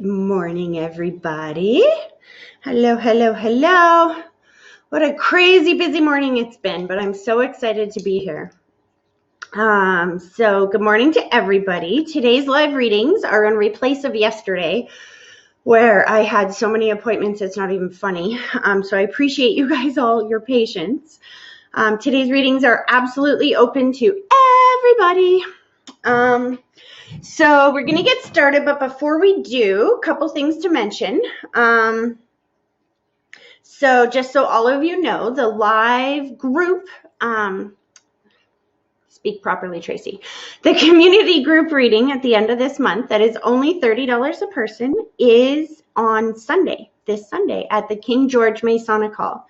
morning, everybody. Hello, hello, hello. What a crazy busy morning it's been, but I'm so excited to be here. So good morning to everybody. Today's live readings are in replace of yesterday, where I had so many appointments, it's not even funny. So I appreciate you guys all, your patience. Today's readings are absolutely open to everybody. So we're going to get started, but before we do, a couple things to mention. So just so all of you know, the live group, speak properly, Tracy, the community group reading at the end of this month that is only $30 a person is on Sunday, this Sunday at the King George Masonic Hall.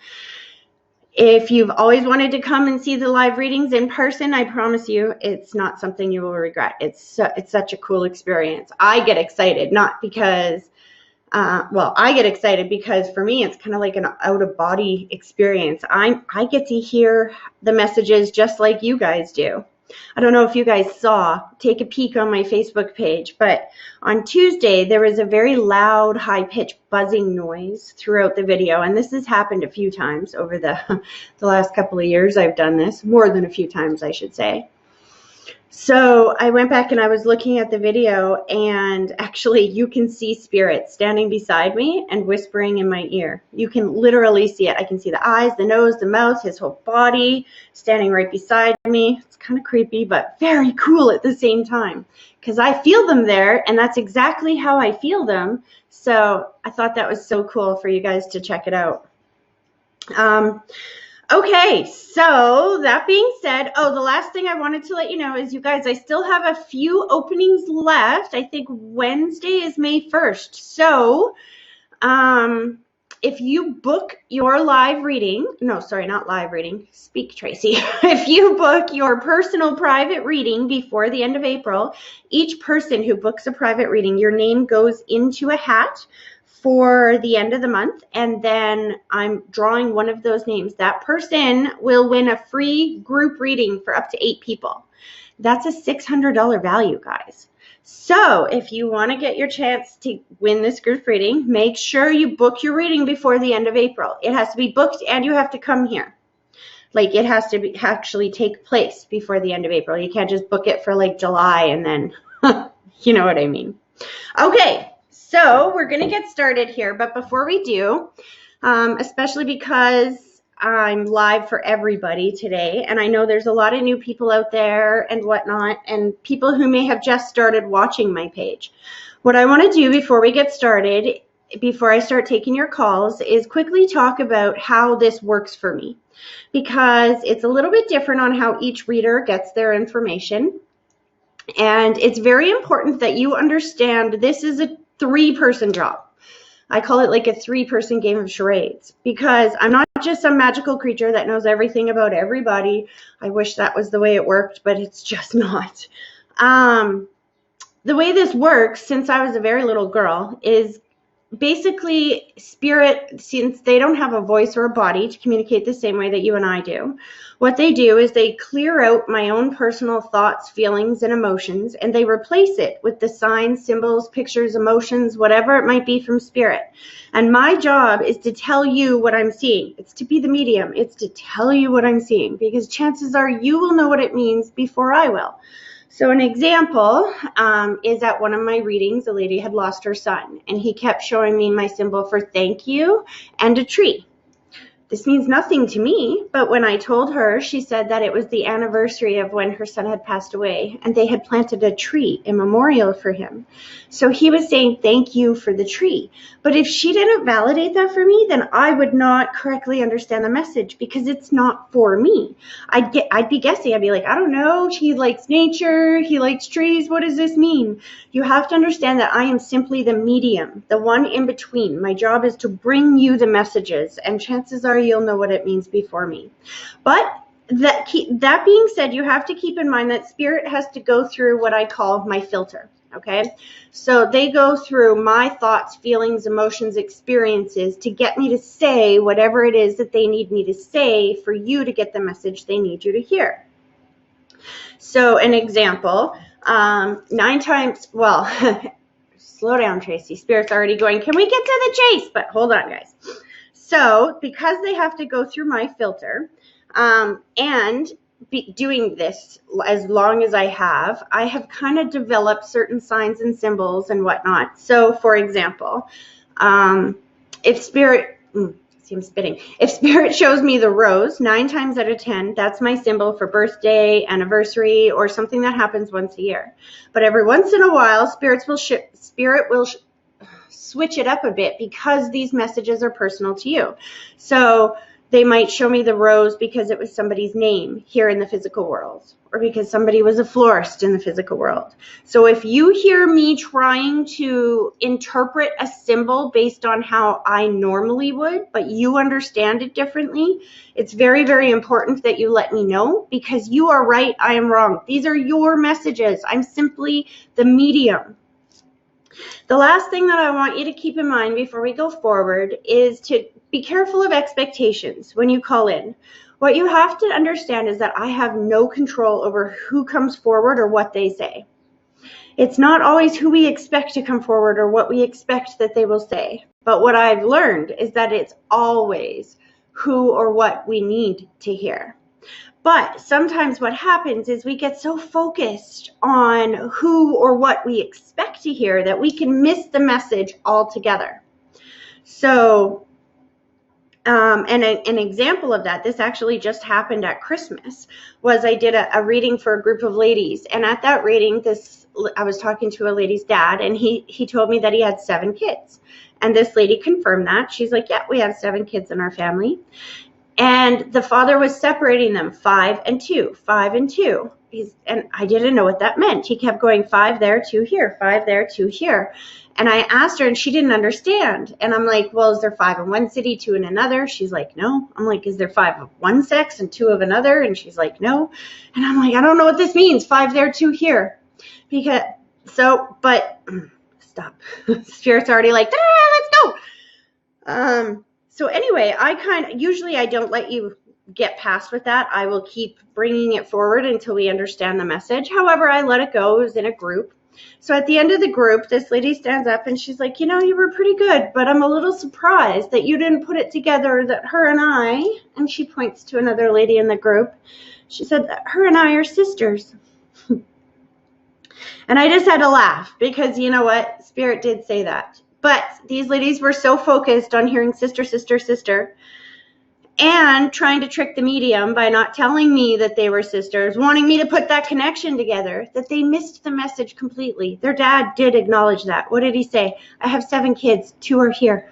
If you've always wanted to come and see the live readings in person, I promise you it's not something you will regret. It's such a cool experience. I get excited, not because, I get excited because for me it's kind of like an out-of-body experience. I get to hear the messages just like you guys do. I don't know if you guys saw, take a peek on my Facebook page, but on Tuesday there was a very loud, high-pitched buzzing noise throughout the video, and this has happened a few times over the last couple of years I've done this, more than a few times I should say. So I went back and I was looking at the video, and actually you can see Spirit standing beside me and whispering in my ear. You can literally see it. I can see the eyes, the nose, the mouth, his whole body standing right beside me. It's kind of creepy, but very cool at the same time because I feel them there, and that's exactly how I feel them. So I thought that was so cool for you guys to check it out. Okay, so that being said, the last thing I wanted to let you know is, you guys, I still have a few openings left. I think Wednesday is May 1st. So if you book your live reading, no, sorry, not live reading, speak Tracy. If you book your personal private reading before the end of April, each person who books a private reading, your name goes into a hat for the end of the month, and then I'm drawing one of those names. That person will win a free group reading for up to 8 people. That's a $600 value, guys. So if you want to get your chance to win this group reading, make sure you book your reading before the end of April. It has to be booked and you have to come here. Like, it has to actually take place before the end of April. You can't just book it for like July and then, you know what I mean. Okay. So we're going to get started here, but before we do, especially because I'm live for everybody today, and I know there's a lot of new people out there and whatnot, and people who may have just started watching my page. What I want to do before we get started, before I start taking your calls, is quickly talk about how this works for me, because it's a little bit different on how each reader gets their information, and it's very important that you understand this is a 3-person job. I call it like a 3-person game of charades, because I'm not just some magical creature that knows everything about everybody. I wish that was the way it worked, but it's just not. The way this works, since I was a very little girl, is basically Spirit, since they don't have a voice or a body to communicate the same way that you and I do, what they do is they clear out my own personal thoughts, feelings, and emotions, and they replace it with the signs, symbols, pictures, emotions, whatever it might be from Spirit. And my job is to tell you what I'm seeing. It's to be the medium. It's to tell you what I'm seeing, because chances are you will know what it means before I will. So an example is at one of my readings, a lady had lost her son, and he kept showing me my symbol for thank you and a tree. This means nothing to me, but when I told her, she said that it was the anniversary of when her son had passed away, and they had planted a tree, a memorial for him. So he was saying thank you for the tree. But if she didn't validate that for me, then I would not correctly understand the message, because it's not for me. I'd be guessing. I'd be like, I don't know. He likes nature. He likes trees. What does this mean? You have to understand that I am simply the medium, the one in between. My job is to bring you the messages, and chances are you'll know what it means before me. But that being said, you have to keep in mind that Spirit has to go through what I call my filter. Okay, so they go through my thoughts, feelings, emotions, experiences to get me to say whatever it is that they need me to say for you to get the message they need you to hear. So an example, 9 times, well, slow down, Tracy. Spirit's already going, can we get to the chase? But hold on, guys. So because they have to go through my filter, and doing this as long as I have kind of developed certain signs and symbols and whatnot. So for example, if Spirit, see I'm spitting, if Spirit shows me the rose 9 times out of 10, that's my symbol for birthday, anniversary, or something that happens once a year. But every once in a while, Spirit will switch it up a bit because these messages are personal to you. So they might show me the rose because it was somebody's name here in the physical world, or because somebody was a florist in the physical world. So if you hear me trying to interpret a symbol based on how I normally would, but you understand it differently, it's very, very important that you let me know, because you are right, I am wrong. These are your messages. I'm simply the medium. The last thing that I want you to keep in mind before we go forward is to be careful of expectations when you call in. What you have to understand is that I have no control over who comes forward or what they say. It's not always who we expect to come forward or what we expect that they will say. But what I've learned is that it's always who or what we need to hear. But sometimes what happens is we get so focused on who or what we expect to hear that we can miss the message altogether. So, and an example of that, this actually just happened at Christmas, was I did a reading for a group of ladies. And at that reading, I was talking to a lady's dad, and he told me that he had 7 kids. And this lady confirmed that. She's like, yeah, we have 7 kids in our family. And the father was separating them 5 and 2, 5 and 2. And I didn't know what that meant. He kept going 5 there, 2 here, 5 there, 2 here. And I asked her, and she didn't understand. And I'm like, well, is there 5 in one city, 2 in another? She's like, no. I'm like, is there 5 of one sex and 2 of another? And she's like, no. And I'm like, I don't know what this means. 5 there, 2 here. Stop. Spirit's already like, let's go. So anyway, usually I don't let you get past with that. I will keep bringing it forward until we understand the message. However, I let it go. It was in a group. So at the end of the group, this lady stands up and she's like, you were pretty good, but I'm a little surprised that you didn't put it together that her and I, and she points to another lady in the group. She said that her and I are sisters. And I just had to laugh because you know what? Spirit did say that. But these ladies were so focused on hearing sister, sister, sister, and trying to trick the medium by not telling me that they were sisters, wanting me to put that connection together, that they missed the message completely. Their dad did acknowledge that. What did he say? I have 7 kids. 2 are here.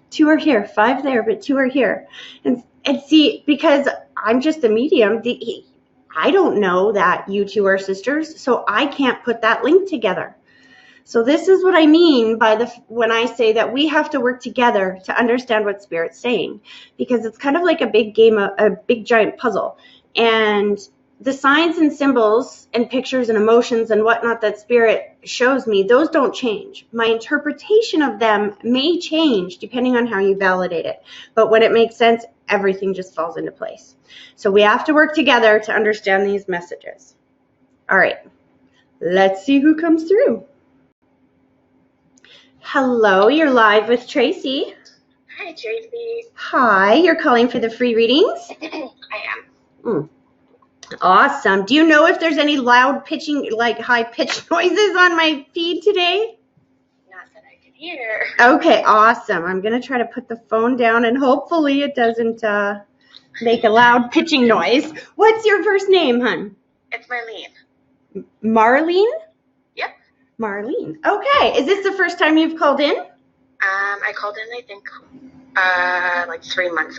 2 are here. 5 there, but 2 are here. And see, because I'm just a medium, I don't know that you 2 are sisters, so I can't put that link together. So this is what I mean by when I say that we have to work together to understand what Spirit's saying, because it's kind of like a big game, a big giant puzzle. And the signs and symbols and pictures and emotions and whatnot that Spirit shows me, those don't change. My interpretation of them may change depending on how you validate it. But when it makes sense, everything just falls into place. So we have to work together to understand these messages. All right, let's see who comes through. Hello, you're live with Tracy. Hi, Tracy. Hi, you're calling for the free readings? I am. Awesome. Do you know if there's any loud pitching, like high-pitched noises on my feed today? Not that I can hear. Okay, awesome. I'm going to try to put the phone down and hopefully it doesn't make a loud pitching noise. What's your first name, hon? It's Marlene. Marlene? Yep. Marlene. Okay. Is this the first time you've called in? I called in, I think, like 4 months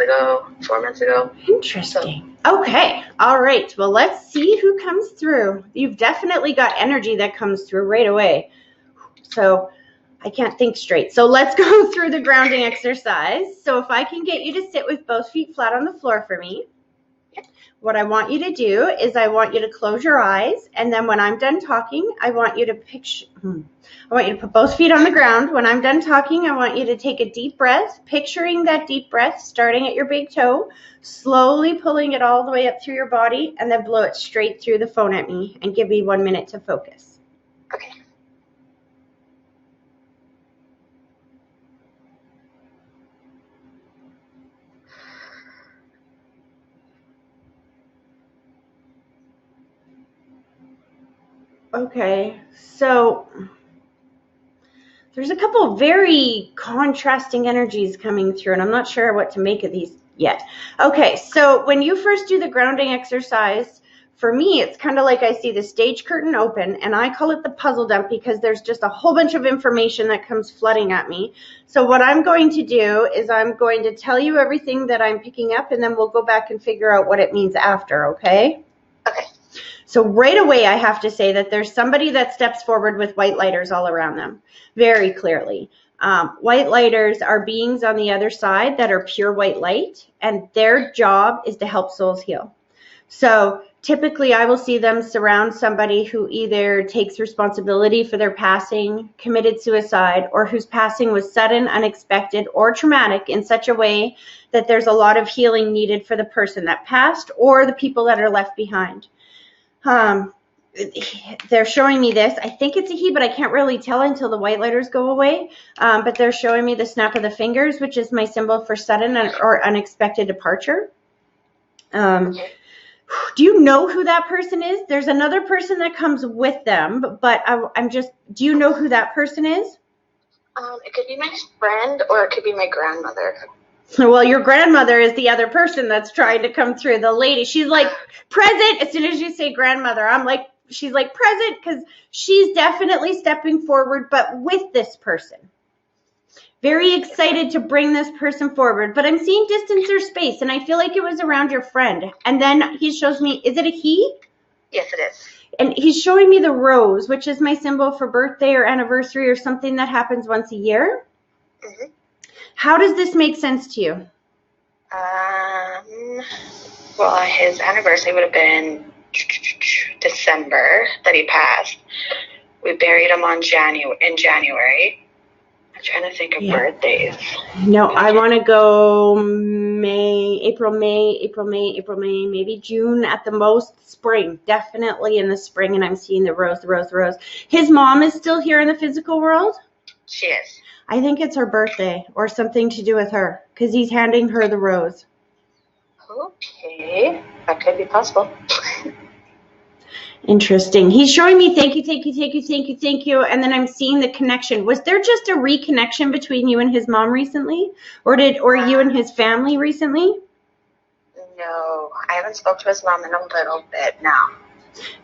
ago. Interesting. Okay. All right. Well, let's see who comes through. You've definitely got energy that comes through right away. So I can't think straight. So let's go through the grounding exercise. So if I can get you to sit with both feet flat on the floor for me. What I want you to do is I want you to close your eyes, and then when I'm done talking, I want you to put both feet on the ground. When I'm done talking, I want you to take a deep breath, picturing that deep breath starting at your big toe, slowly pulling it all the way up through your body, and then blow it straight through the phone at me and give me 1 minute to focus. Okay. Okay, so there's a couple of very contrasting energies coming through, and I'm not sure what to make of these yet. Okay, so when you first do the grounding exercise, for me, it's kind of like I see the stage curtain open, and I call it the puzzle dump because there's just a whole bunch of information that comes flooding at me. So what I'm going to do is I'm going to tell you everything that I'm picking up, and then we'll go back and figure out what it means after, okay? Okay. So right away, I have to say that there's somebody that steps forward with white lighters all around them, very clearly. White lighters are beings on the other side that are pure white light, and their job is to help souls heal. So typically, I will see them surround somebody who either takes responsibility for their passing, committed suicide, or whose passing was sudden, unexpected, or traumatic in such a way that there's a lot of healing needed for the person that passed or the people that are left behind. They're showing me this. I think it's a he, but I can't really tell until the white lighters go away. But they're showing me the snap of the fingers, which is my symbol for sudden or unexpected departure. Do you know who that person is? There's another person that comes with them, but do you know who that person is? It could be my friend or it could be my grandmother. Well, your grandmother is the other person that's trying to come through. The lady, she's like present. As soon as you say grandmother, she's like present because she's definitely stepping forward, but with this person. Very excited to bring this person forward, but I'm seeing distance or space, and I feel like it was around your friend. And then he shows me, is it a he? Yes, it is. And he's showing me the rose, which is my symbol for birthday or anniversary or something that happens once a year. Mm-hmm. How does this make sense to you? Well, his anniversary would have been December that he passed. We buried him in January. I'm trying to think of birthdays. No, I want to go April, May, maybe June at the most, spring. Definitely in the spring, and I'm seeing the rose. His mom is still here in the physical world? She is. I think it's her birthday or something to do with her because he's handing her the rose. Okay, that could be possible. Interesting. He's showing me thank you. And then I'm seeing the connection. Was there just a reconnection between you and his mom recently? Or you and his family recently? No, I haven't spoke to his mom in a little bit now.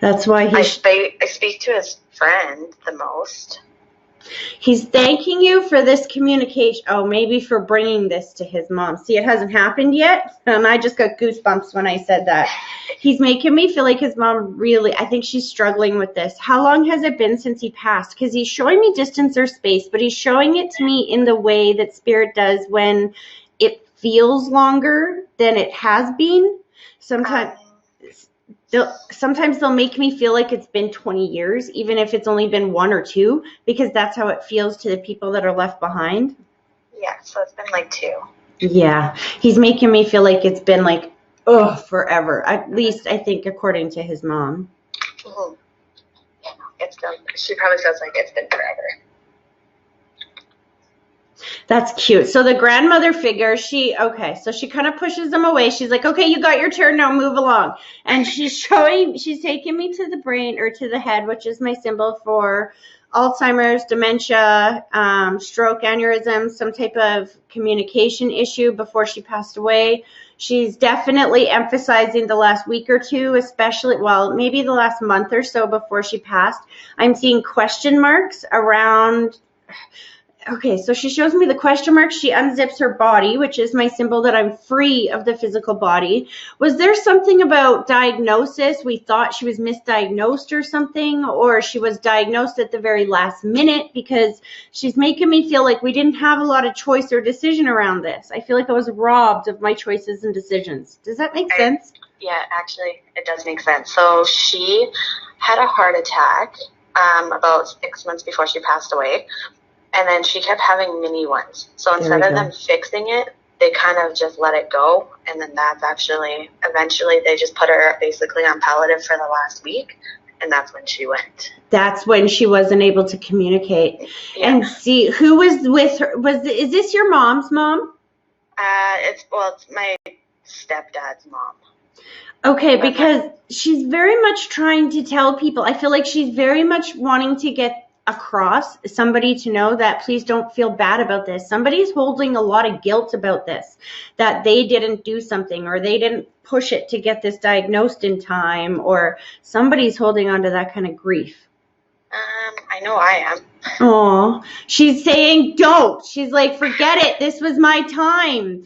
That's why I speak to his friend the most. He's thanking you for this communication. Oh, maybe for bringing this to his mom. See, it hasn't happened yet. And I just got goosebumps when I said that. He's making me feel like his mom really, I think she's struggling with this. How long has it been since he passed? Because he's showing me distance or space, but he's showing it to me in the way that spirit does when it feels longer than it has been. Sometimes they'll make me feel like it's been 20 years, even if it's only been 1 or 2, because that's how it feels to the people that are left behind. Yeah, so it's been like 2. Yeah, he's making me feel like it's been like, forever. At least I think according to his mom. Mm-hmm. Yeah, she probably feels like it's been forever. That's cute. So the grandmother figure, so she kind of pushes them away. She's like, okay, you got your turn now, move along. And she's taking me to the brain or to the head, which is my symbol for Alzheimer's, dementia, stroke, aneurysm, some type of communication issue before she passed away. She's definitely emphasizing the last week or 2, especially, maybe the last month or so before she passed. I'm seeing question marks around. Okay, so she shows me the question mark. She unzips her body, which is my symbol that I'm free of the physical body. Was there something about diagnosis? We thought she was misdiagnosed or something, or she was diagnosed at the very last minute, because she's making me feel like we didn't have a lot of choice or decision around this. I feel like I was robbed of my choices and decisions. Does that make sense? Yeah, actually, it does make sense. So she had a heart attack about 6 months before she passed away. And then she kept having mini ones. So instead of them fixing it, they kind of just let it go. And then eventually they just put her basically on palliative for the last week. And that's when she went. That's when she wasn't able to communicate. Yeah. And see, who was with her? Is this your mom's mom? It's my stepdad's mom. Okay, because she's very much trying to tell people. I feel like she's very much wanting to get across somebody to know that please don't feel bad about this. Somebody's holding a lot of guilt about this, that they didn't do something or they didn't push it to get this diagnosed in time, or somebody's holding on to that kind of grief. I know I am. Oh, she's saying don't. She's like, forget it. This was my time.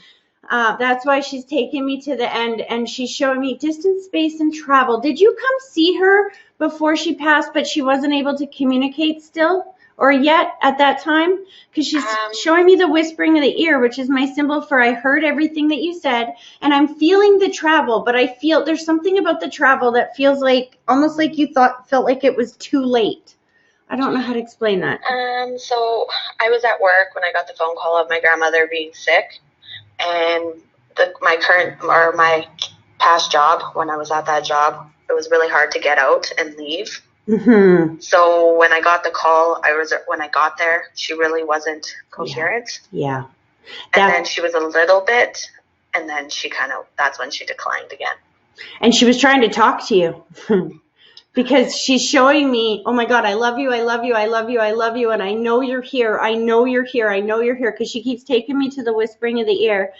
That's why she's taking me to the end, and she's showing me distance, space, and travel. Did you come see her before she passed, but she wasn't able to communicate still or yet at that time? Because she's showing me the whispering of the ear, which is my symbol for I heard everything that you said, and I'm feeling the travel, but I feel there's something about the travel that feels like almost like you felt like it was too late. I don't know how to explain that. So I was at work when I got the phone call of my grandmother being sick, and my past job, when I was at that job, it was really hard to get out and leave. Mm-hmm. So when I got the call, when I got there, she really wasn't coherent. Yeah. And then she was a little bit, and then that's when she declined again. And she was trying to talk to you. Because she's showing me, oh my God, I love you, I love you, I love you, I love you, and I know you're here, I know you're here, I know you're here, because she keeps taking me to the whispering of the ear.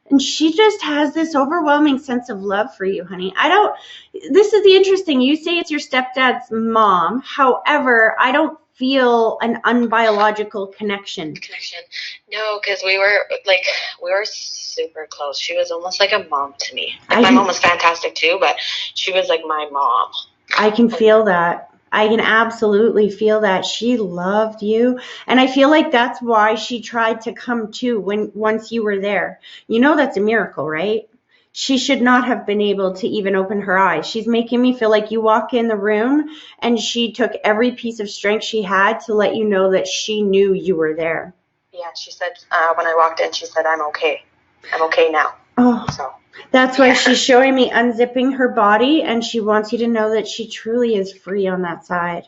And she just has this overwhelming sense of love for you, honey. This is the interesting, you say it's your stepdad's mom. However, I don't feel an unbiological connection. No, because we were super close. She was almost like a mom to me. My mom was fantastic too, but she was like my mom. I can feel that. I can absolutely feel that. She loved you. And I feel like that's why she tried to come too once you were there. You know that's a miracle, right? She should not have been able to even open her eyes. She's making me feel like you walk in the room and she took every piece of strength she had to let you know that she knew you were there. Yeah, she said when I walked in, she said, I'm okay. I'm okay now. Oh. So. That's why she's showing me unzipping her body, and she wants you to know that she truly is free on that side.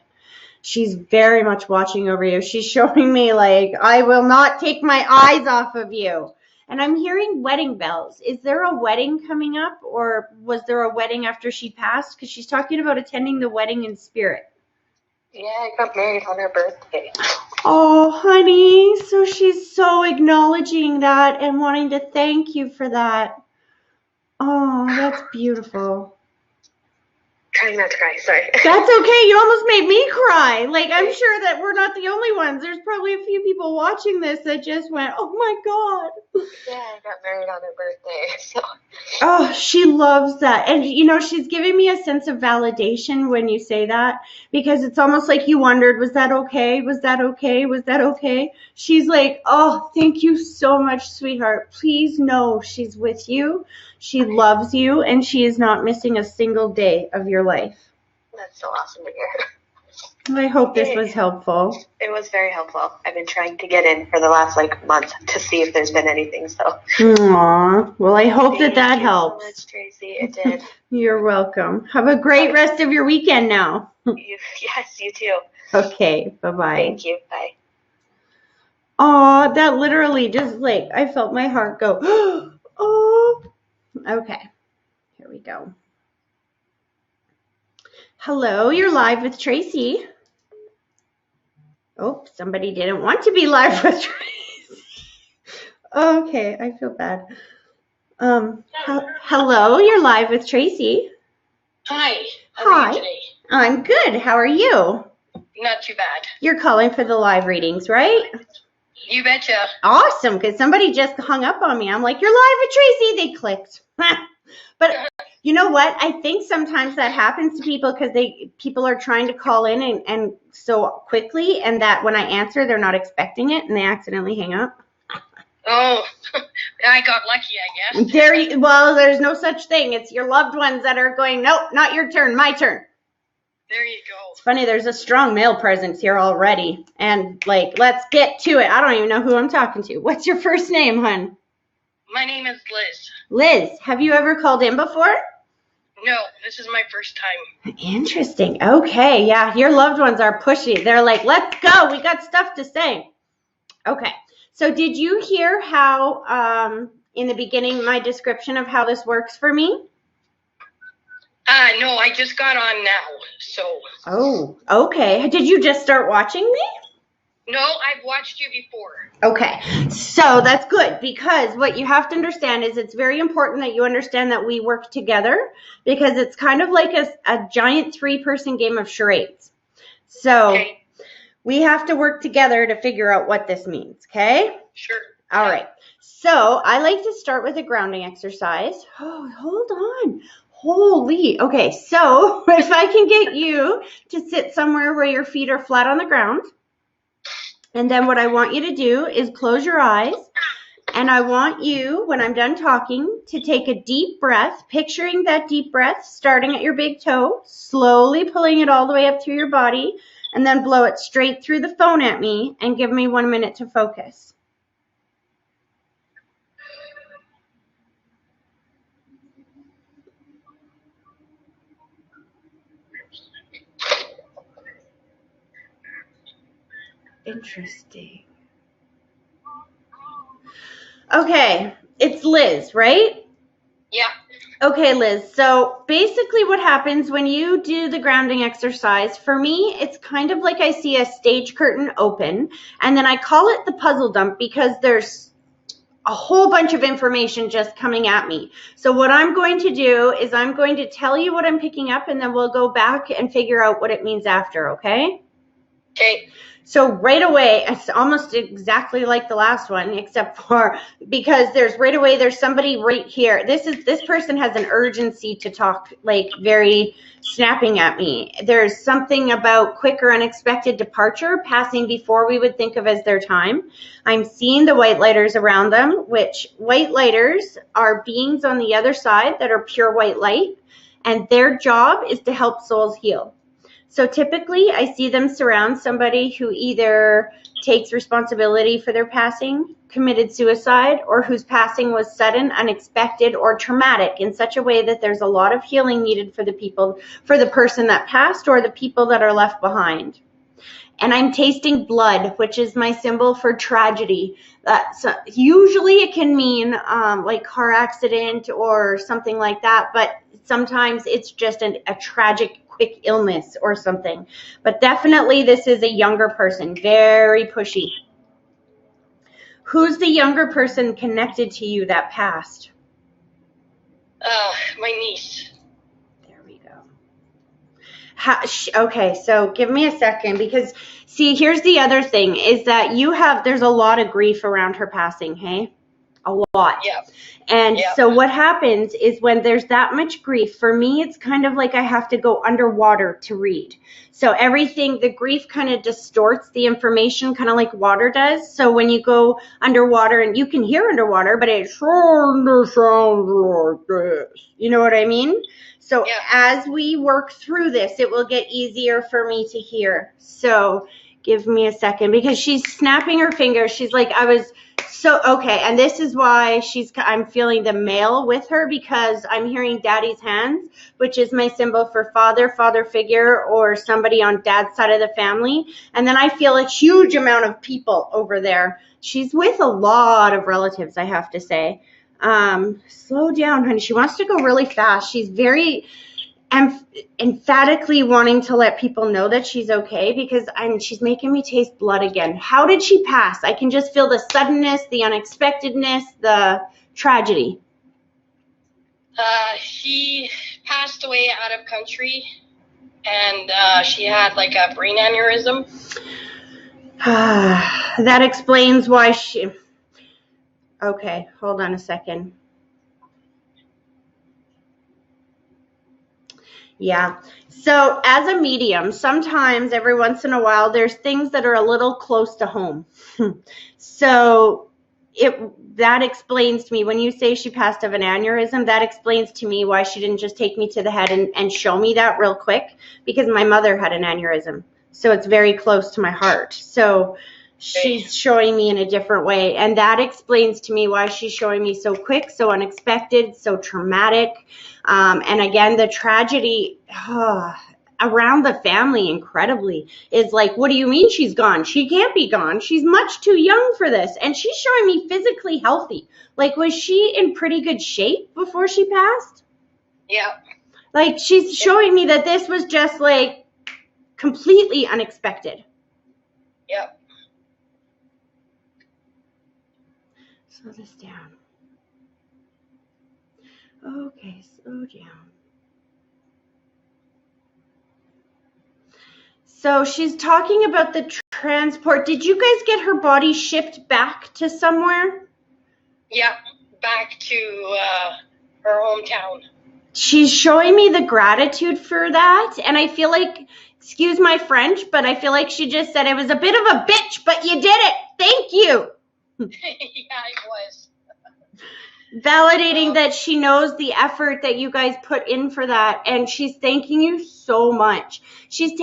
She's very much watching over you. She's showing me like, I will not take my eyes off of you. And I'm hearing wedding bells. Is there a wedding coming up, or was there a wedding after she passed? Because she's talking about attending the wedding in spirit. Yeah, I got married on her birthday. Oh, honey. So she's so acknowledging that and wanting to thank you for that. Oh, that's beautiful. Trying not to cry, sorry. That's okay. You almost made me cry. Like, I'm sure that we're not the only ones. There's probably a few people watching this that just went, oh my God. Yeah, I got married on her birthday. So. Oh, she loves that. And, you know, she's giving me a sense of validation when you say that, because it's almost like you wondered, was that okay? Was that okay? Was that okay? She's like, oh, thank you so much, sweetheart. Please know she's with you. She loves you, and she is not missing a single day of your life. That's so awesome to hear. I hope this was helpful. It was very helpful. I've been trying to get in for the last month to see if there's been anything. So. Aww. Well, I hope that helps. Thank you so much, Tracy. It did. You're welcome. Have a great rest of your weekend now. Yes, you too. Okay. Bye-bye. Thank you. Bye. Aw, that literally just I felt my heart go, oh. Okay. Here we go. Hello, you're live with Tracy. Oh, somebody didn't want to be live with Tracy. Okay, I feel bad. Hello, you're live with Tracy. Hi. How are you today? I'm good. How are you? Not too bad. You're calling for the live readings, right? You betcha. Awesome, because somebody just hung up on me. I'm like, you're live with Tracy. They clicked. But you know what? I think sometimes that happens to people because people are trying to call in and so quickly, and that when I answer, they're not expecting it, and they accidentally hang up. Oh, I got lucky, I guess. Well, there's no such thing. It's your loved ones that are going, nope, not your turn, my turn. There you go. It's funny, there's a strong male presence here already. And, let's get to it. I don't even know who I'm talking to. What's your first name, hon? My name is Liz. Liz, have you ever called in before? No, this is my first time. Interesting. Okay, yeah, your loved ones are pushy. They're like, let's go. We got stuff to say. Okay, so did you hear how, in the beginning, my description of how this works for me? No, I just got on now, so. Oh, okay. Did you just start watching me? No, I've watched you before. Okay, so that's good, because what you have to understand is it's very important that you understand that we work together, because it's kind of like a giant 3-person game of charades. So Okay. we have to work together to figure out what this means, okay? Sure. All right. So I like to start with a grounding exercise. Oh, hold on. Holy. Okay, so if I can get you to sit somewhere where your feet are flat on the ground, and then what I want you to do is close your eyes, and I want you, when I'm done talking, to take a deep breath, picturing that deep breath starting at your big toe, slowly pulling it all the way up through your body, and then blow it straight through the phone at me and give me 1 minute to focus. Interesting. Okay, it's Liz, right? Yeah. Okay, Liz. So basically what happens when you do the grounding exercise, for me, it's kind of like I see a stage curtain open, and then I call it the puzzle dump because there's a whole bunch of information just coming at me. So what I'm going to do is I'm going to tell you what I'm picking up, and then we'll go back and figure out what it means after, okay? Okay. So right away, it's almost exactly like the last one, except for because there's somebody right here. This person has an urgency to talk, like very snapping at me. There's something about quick or unexpected departure passing before we would think of as their time. I'm seeing the white lighters around them, which white lighters are beings on the other side that are pure white light, and their job is to help souls heal. So typically I see them surround somebody who either takes responsibility for their passing, committed suicide, or whose passing was sudden, unexpected, or traumatic in such a way that there's a lot of healing needed for the person that passed or the people that are left behind. And I'm tasting blood, which is my symbol for tragedy. Usually it can mean like car accident or something like that, but sometimes it's just a tragic quick illness or something. But definitely this is a younger person, very pushy. Who's the younger person connected to you that passed? My niece. There we go. Okay, so give me a second, because see, here's the other thing is that there's a lot of grief around her passing, hey? A lot. Yeah. And Yeah. so what happens is when there's that much grief, for me, it's kind of like I have to go underwater to read. So the grief kind of distorts the information, kind of like water does. So when you go underwater, and you can hear underwater, but it sounds like this. You know what I mean? So Yeah. as we work through this, it will get easier for me to hear. So give me a second, because she's snapping her fingers. She's like, okay, and this is why I'm feeling the male with her, because I'm hearing daddy's hands, which is my symbol for father figure, or somebody on dad's side of the family. And then I feel a huge amount of people over there. She's with a lot of relatives, I have to say. Slow down, honey. She wants to go really fast. She's very emphatically wanting to let people know that she's okay, because she's making me taste blood again. How did she pass? I can just feel the suddenness, the unexpectedness, the tragedy. She passed away out of country, and she had like a brain aneurysm. That explains why she... Okay, hold on a second. Yeah. So as a medium, sometimes every once in a while, there's things that are a little close to home. So that explains to me, when you say she passed of an aneurysm, that explains to me why she didn't just take me to the head and show me that real quick, because my mother had an aneurysm. So it's very close to my heart. So she's showing me in a different way. And that explains to me why she's showing me so quick, so unexpected, so traumatic. And again, the tragedy around the family, incredibly, is like, what do you mean she's gone? She can't be gone. She's much too young for this. And she's showing me physically healthy. Like, was she in pretty good shape before she passed? Yeah. Like, she's showing me that this was just like completely unexpected. Yep. Slow this down. Okay, slow down. So she's talking about the transport. Did you guys get her body shipped back to somewhere? Yep. Back to her hometown. She's showing me the gratitude for that. And I feel like, excuse my French, but I feel like she just said it was a bit of a bitch, but you did it. Thank you. Yeah, it was. Validating that she knows the effort that you guys put in for that, and she's thanking you so much. She's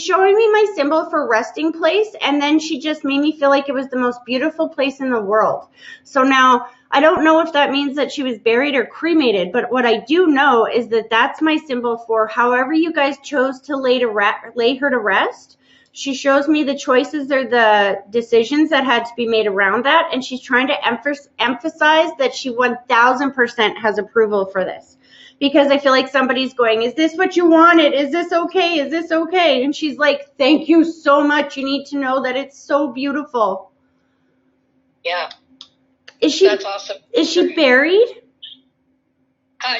showing me my symbol for resting place, and then she just made me feel like it was the most beautiful place in the world. So now I don't know if that means that she was buried or cremated, but what I do know is that that's my symbol for however you guys chose to lay her to rest. She shows me the choices or the decisions that had to be made around that, and she's trying to emphasize that she 1000% has approval for this. Because I feel like somebody's going, is this what you wanted? Is this okay? Is this okay? And she's like, thank you so much. You need to know that it's so beautiful. Yeah. That's awesome. Is she buried?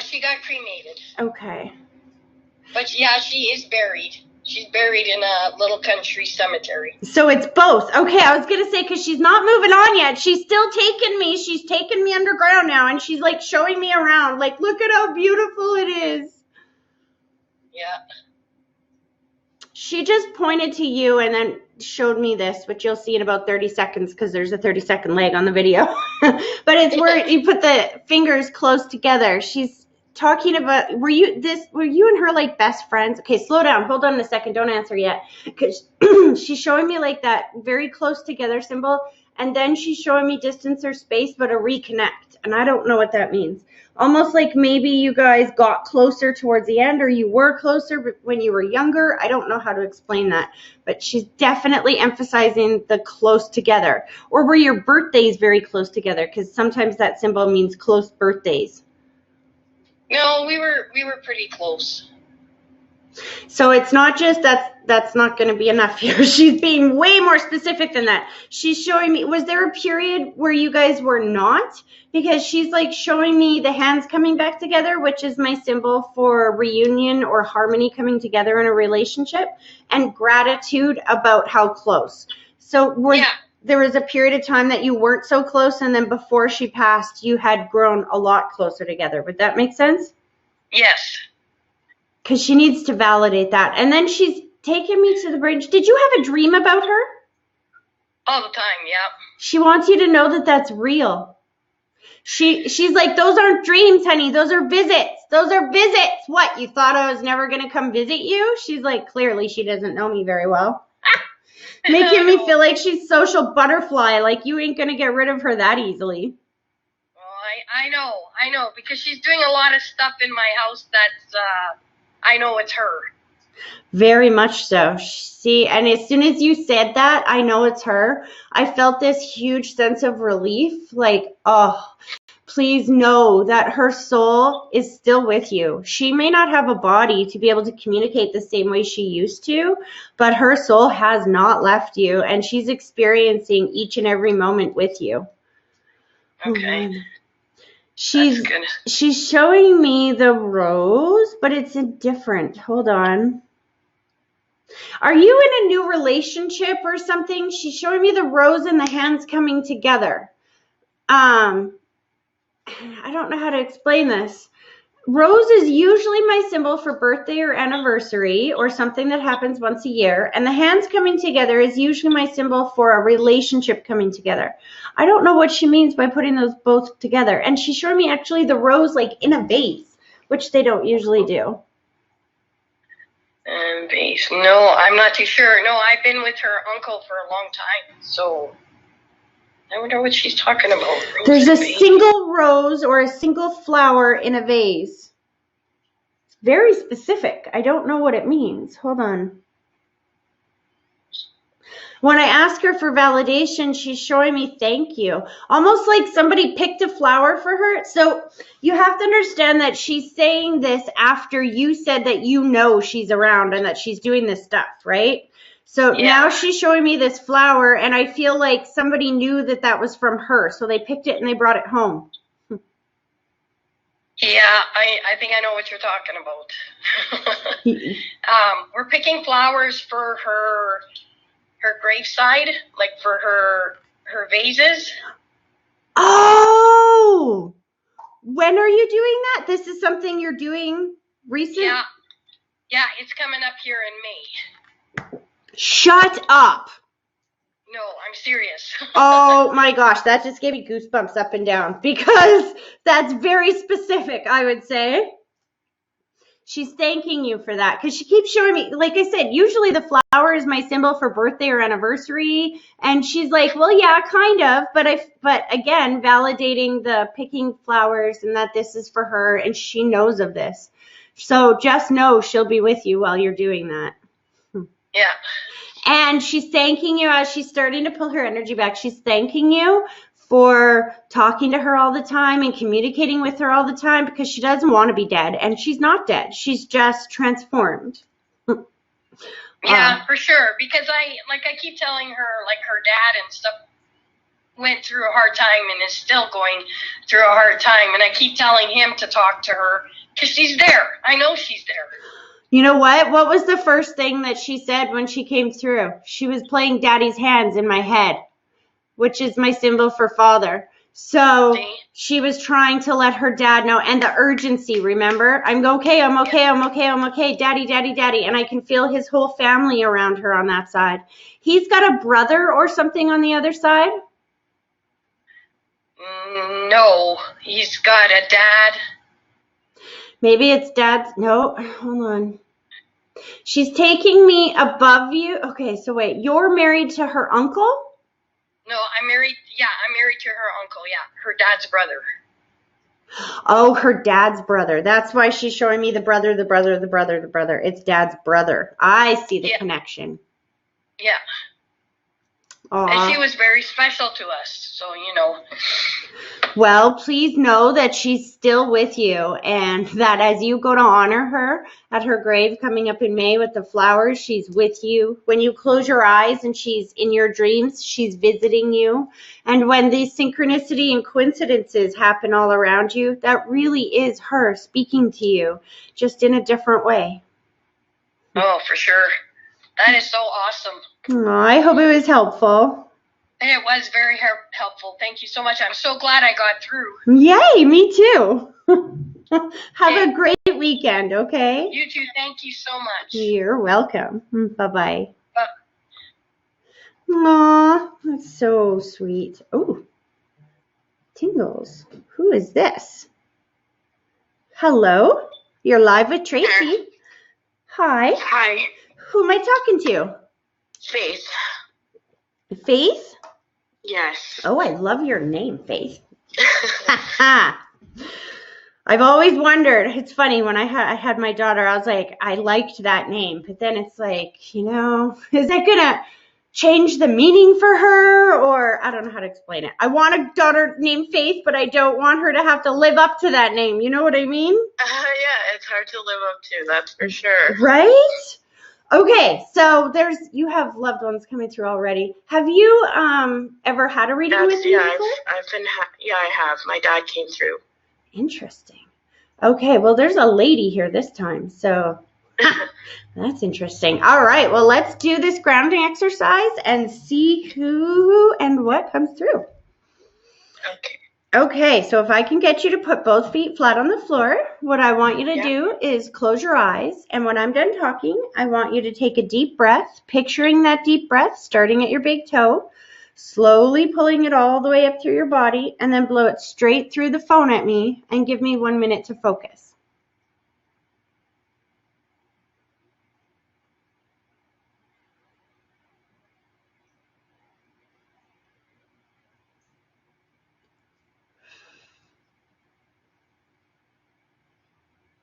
She got cremated. Okay. But yeah, she is buried. She's buried in a little country cemetery. So it's both. Okay, I was going to say, because she's not moving on yet. She's still taking me. She's taking me underground now, and she's, like, showing me around. Like, look at how beautiful it is. Yeah. She just pointed to you and then showed me this, which you'll see in about 30 seconds because there's a 30-second lag on the video. But it's where you put the fingers close together. She's talking about, were you and her like best friends? Okay, slow down. Hold on a second. Don't answer yet. Because she's showing me like that very close together symbol. And then she's showing me distance or space, but a reconnect. And I don't know what that means. Almost like maybe you guys got closer towards the end, or you were closer when you were younger. I don't know how to explain that. But she's definitely emphasizing the close together. Or were your birthdays very close together? Because sometimes that symbol means close birthdays. No, we were pretty close. So it's not just that's not going to be enough here. She's being way more specific than that. She's showing me, was there a period where you guys were not? Because she's like showing me the hands coming back together, which is my symbol for reunion or harmony coming together in a relationship, and gratitude about how close. So there was a period of time that you weren't so close, and then before she passed, you had grown a lot closer together. Would that make sense? Yes. Because she needs to validate that. And then she's taking me to the bridge. Did you have a dream about her? All the time, yeah. She wants you to know that that's real. She's like, those aren't dreams, honey. Those are visits. Those are visits. What, you thought I was never going to come visit you? She's like, clearly she doesn't know me very well. Making me feel like she's social butterfly, like you ain't going to get rid of her that easily. Well, I know, because she's doing a lot of stuff in my house that's, I know it's her. Very much so. See, and as soon as you said that, I know it's her, I felt this huge sense of relief, like, oh, please know that her soul is still with you. She may not have a body to be able to communicate the same way she used to, but her soul has not left you, and she's experiencing each and every moment with you. Okay. She's showing me the rose, but it's different. Hold on. Are you in a new relationship or something? She's showing me the rose and the hands coming together. I don't know how to explain this. Rose is usually my symbol for birthday or anniversary or something that happens once a year. And the hands coming together is usually my symbol for a relationship coming together. I don't know what she means by putting those both together. And she showed me actually the rose like in a vase, which they don't usually do. Vase. No, I'm not too sure. No, I've been with her uncle for a long time, so I wonder what she's talking about. There's a single rose or a single flower in a vase. It's very specific. I don't know what it means. Hold on. When I ask her for validation, she's showing me thank you. Almost like somebody picked a flower for her. So you have to understand that she's saying this after you said that you know she's around and that she's doing this stuff, right? So now she's showing me this flower, and I feel like somebody knew that that was from her. So they picked it and they brought it home. Yeah, I think I know what you're talking about. We're picking flowers for her graveside, like for her vases. Oh, when are you doing that? This is something you're doing recently? Yeah, it's coming up here in May. Shut up. No, I'm serious. Oh my gosh, that just gave me goosebumps up and down because that's very specific, I would say. She's thanking you for that because she keeps showing me, like I said, usually the flower is my symbol for birthday or anniversary. And she's like, well, yeah, kind of. But again, validating the picking flowers and that this is for her and she knows of this. So just know she'll be with you while you're doing that. Yeah. And she's thanking you as she's starting to pull her energy back. She's thanking you for talking to her all the time and communicating with her all the time because she doesn't want to be dead. And she's not dead. She's just transformed. Yeah, for sure. Because I keep telling her, like, her dad and stuff went through a hard time and is still going through a hard time. And I keep telling him to talk to her because she's there. I know she's there. You know what? What was the first thing that she said when she came through? She was playing Daddy's hands in my head, which is my symbol for father. So she was trying to let her dad know, and the urgency, remember? I'm okay, I'm okay, I'm okay, I'm okay, daddy, daddy, daddy. And I can feel his whole family around her on that side. He's got a brother or something on the other side? No, he's got a dad. Maybe it's dad's. No, hold on. She's taking me above you. Okay, so wait, you're married to her uncle? No, I'm married to her uncle, her dad's brother. Oh, her dad's brother. That's why she's showing me the brother, the brother, the brother, the brother. It's dad's brother. I see the connection. Yeah. Aww. And she was very special to us, so, you know. Well, please know that she's still with you and that as you go to honor her at her grave coming up in May with the flowers, she's with you. When you close your eyes and she's in your dreams, she's visiting you. And when these synchronicity and coincidences happen all around you, that really is her speaking to you, just in a different way. Oh, for sure. That is so awesome. Oh, I hope it was helpful. It was very helpful. Thank you so much. I'm so glad I got through. Yay, me too. Have a great weekend, okay? You too. Thank you so much. You're welcome. Bye-bye. Bye. Aw, that's so sweet. Oh, tingles. Who is this? Hello? You're live with Tracy. Hi. Hi. Who am I talking to? Faith. Faith? Yes. Oh, I love your name, Faith. I've always wondered. It's funny, when I had my daughter, I was like, I liked that name. But then it's like, you know, is that going to change the meaning for her? Or I don't know how to explain it. I want a daughter named Faith, but I don't want her to have to live up to that name. You know what I mean? Yeah, it's hard to live up to, that's for sure. Right? Okay, so you have loved ones coming through already. Have you ever had a reading with me before? I have. My dad came through. Interesting. Okay, well, there's a lady here this time, so that's interesting. All right, well, let's do this grounding exercise and see who and what comes through. Okay. Okay, so if I can get you to put both feet flat on the floor, what I want you to do is close your eyes. And when I'm done talking, I want you to take a deep breath, picturing that deep breath starting at your big toe, slowly pulling it all the way up through your body, and then blow it straight through the phone at me and give me 1 minute to focus.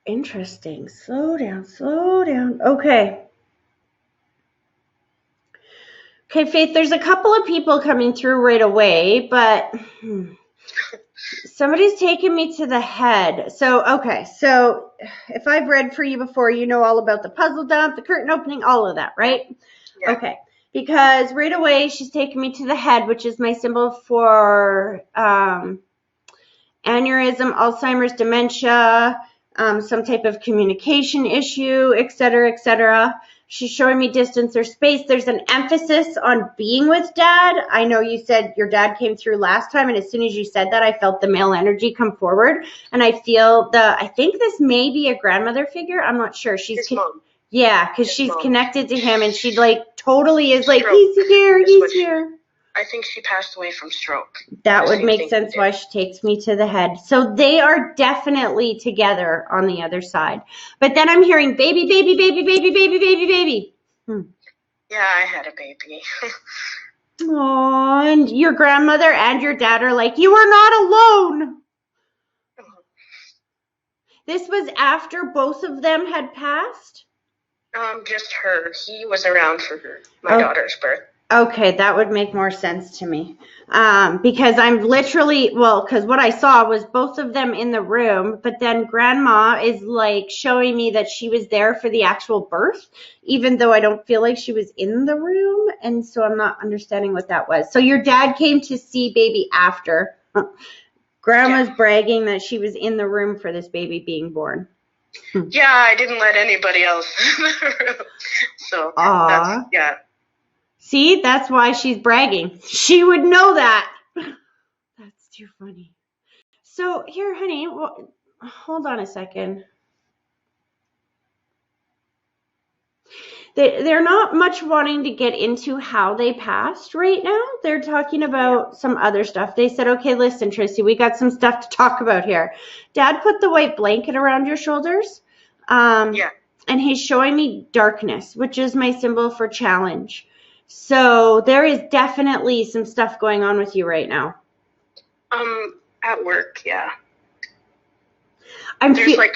Interesting. Slow down, slow down. Okay. Okay, Faith, there's a couple of people coming through right away, but somebody's taking me to the head. So, okay, so if I've read for you before, you know all about the puzzle dump, the curtain opening, all of that, right? Yeah. Okay, because right away she's taking me to the head, which is my symbol for aneurysm, Alzheimer's, dementia, some type of communication issue, et cetera, et cetera. She's showing me distance or space. There's an emphasis on being with Dad. I know you said your dad came through last time, and as soon as you said that, I felt the male energy come forward, and I feel I think this may be a grandmother figure. I'm not sure. His mom. Yeah, because she's mom. Connected to him, and she like totally is like, Stroke he's here, he's here. I think she passed away from stroke. That would make sense why she takes me to the head. So they are definitely together on the other side. But then I'm hearing baby, baby, baby, baby, baby, baby, baby. Yeah, I had a baby. Aww, and your grandmother and your dad are like, you are not alone. This was after both of them had passed? Just her. He was around for my daughter's birth. Okay, that would make more sense to me. Because I'm literally, because what I saw was both of them in the room, but then grandma is like showing me that she was there for the actual birth, even though I don't feel like she was in the room. And so I'm not understanding what that was. So your dad came to see baby after. Grandma's bragging that she was in the room for this baby being born. Yeah, I didn't let anybody else in the room. So, yeah. See, that's why she's bragging. She would know that. That's too funny. So here, honey, hold on a second. They're not much wanting to get into how they passed right now. They're talking about some other stuff. They said, okay, listen, Tracy, we got some stuff to talk about here. Dad put the white blanket around your shoulders. Yeah. And he's showing me darkness, which is my symbol for challenge. So there is definitely some stuff going on with you right now. At work, yeah. There's like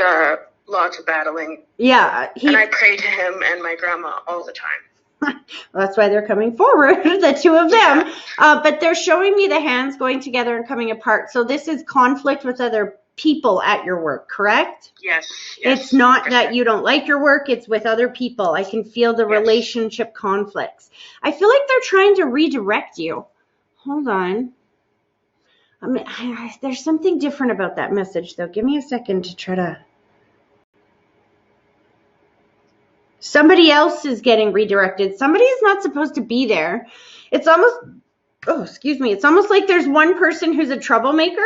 lots of battling. Yeah. And I pray to him and my grandma all the time. Well, that's why they're coming forward, the two of them. Yeah. But they're showing me the hands going together and coming apart. So this is conflict with other people at your work, correct? Yes. It's not that you don't like your work, it's with other people. I can feel the relationship conflicts. I feel like they're trying to redirect you. Hold on. There's something different about that message, though. Give me a second to try to... Somebody else is getting redirected. Somebody is not supposed to be there. It's almost... Oh, excuse me. It's almost like there's one person who's a troublemaker.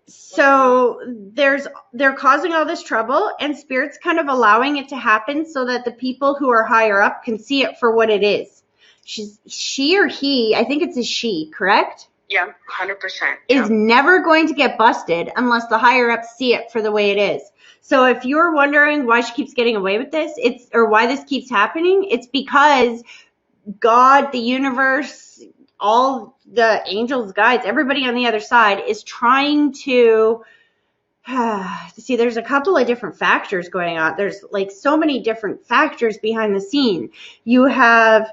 So they're causing all this trouble, and Spirit's kind of allowing it to happen so that the people who are higher up can see it for what it is. She or he, I think it's a she, correct? Yeah, 100%. Is never going to get busted unless the higher ups see it for the way it is. So if you're wondering why she keeps getting away with this, or why this keeps happening, it's because God, the universe, all the angels, guides, everybody on the other side is trying to see, there's a couple of different factors going on. There's like so many different factors behind the scene. You have,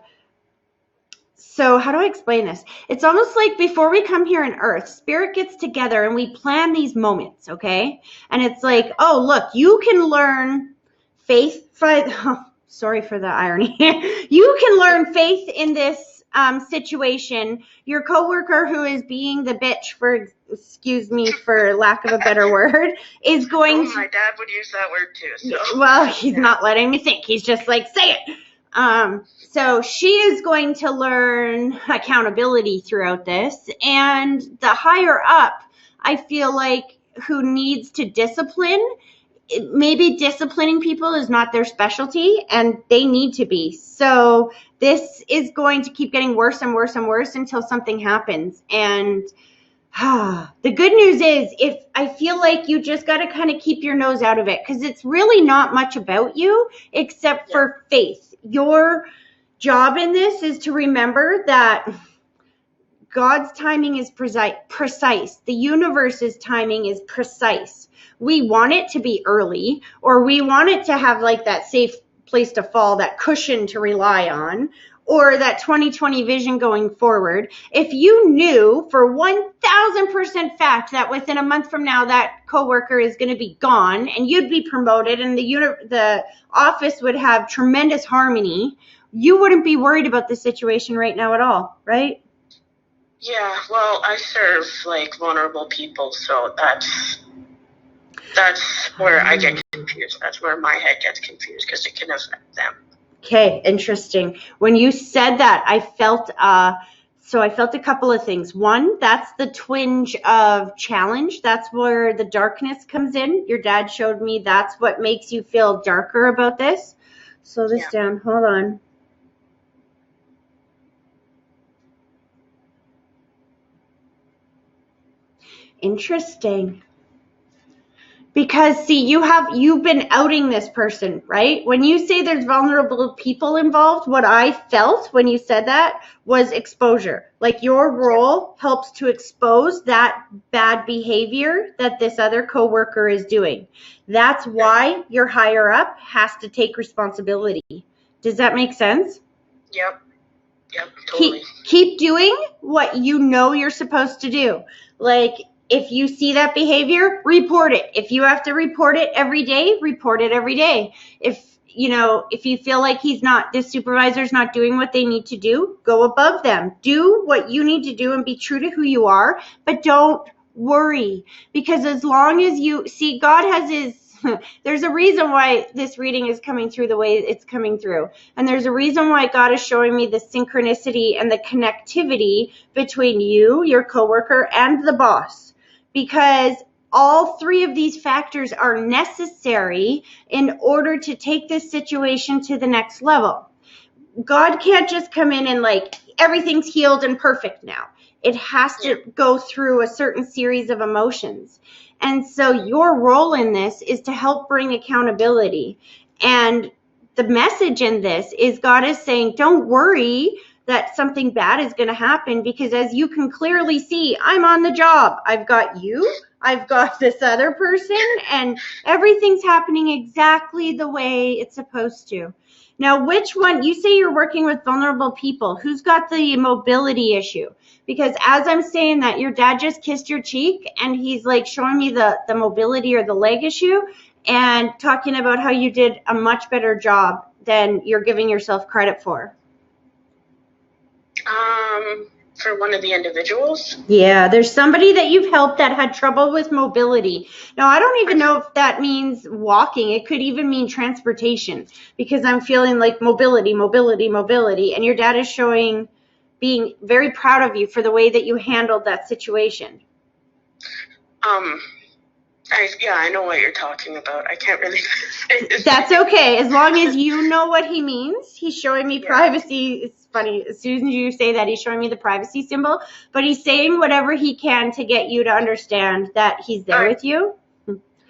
so how do I explain this? It's almost like before we come here on Earth, Spirit gets together and we plan these moments, okay? And it's like, oh, look, you can learn faith. Sorry for the irony. You can learn faith in this situation. Your coworker who is being the bitch, for excuse me for lack of a better word, is going to... My dad would use that word too. So. Well, he's not letting me think. He's just like, say it. So she is going to learn accountability throughout this. And the higher up, I feel like, who needs to discipline, maybe disciplining people is not their specialty, and they need to be. So this is going to keep getting worse and worse and worse until something happens. And the good news is, if I feel like you just got to kind of keep your nose out of it, because it's really not much about you except for faith. Your job in this is to remember that God's timing is precise. The universe's timing is precise. We want it to be early, or we want it to have like that safe place to fall, that cushion to rely on, or that 2020 vision going forward, if you knew for 1000% fact that within a month from now that coworker is going to be gone and you'd be promoted and the office would have tremendous harmony, you wouldn't be worried about the situation right now at all, right? Yeah, well, I serve like vulnerable people, so that's where I get confused. That's where my head gets confused because it can affect them. Okay, interesting. When you said that, I felt a couple of things. One, that's the twinge of challenge. That's where the darkness comes in. Your dad showed me that's what makes you feel darker about this. Slow this down. Hold on. Interesting. Because see, you've been outing this person, right? When you say there's vulnerable people involved, what I felt when you said that was exposure. Like your role helps to expose that bad behavior that this other coworker is doing. That's why your higher up has to take responsibility. Does that make sense? Yep, totally. Keep doing what you know you're supposed to do. Like, if you see that behavior, report it. If you have to report it every day, report it every day. If you feel like this supervisor's not doing what they need to do, go above them. Do what you need to do and be true to who you are, but don't worry. Because as long as you see, God has there's a reason why this reading is coming through the way it's coming through. And there's a reason why God is showing me the synchronicity and the connectivity between you, your coworker, and the boss. Because all three of these factors are necessary in order to take this situation to the next level. God can't just come in and everything's healed and perfect now. It has to go through a certain series of emotions. And so your role in this is to help bring accountability. And the message in this is God is saying, don't worry that something bad is going to happen, because as you can clearly see, I'm on the job. I've got you, I've got this other person, and everything's happening exactly the way it's supposed to. Now, which one, you say you're working with vulnerable people. Who's got the mobility issue? Because as I'm saying that, your dad just kissed your cheek and he's showing me the mobility or the leg issue and talking about how you did a much better job than you're giving yourself credit for. For one of the individuals? Yeah, there's somebody that you've helped that had trouble with mobility. Now, I don't even know if that means walking. It could even mean transportation, because I'm feeling like mobility. And your dad is being very proud of you for the way that you handled that situation. I know what you're talking about. I can't really say this. That's okay. As long as you know what he means. He's showing me privacy. It's funny. As soon as you say that, he's showing me the privacy symbol. But he's saying whatever he can to get you to understand that he's there with you.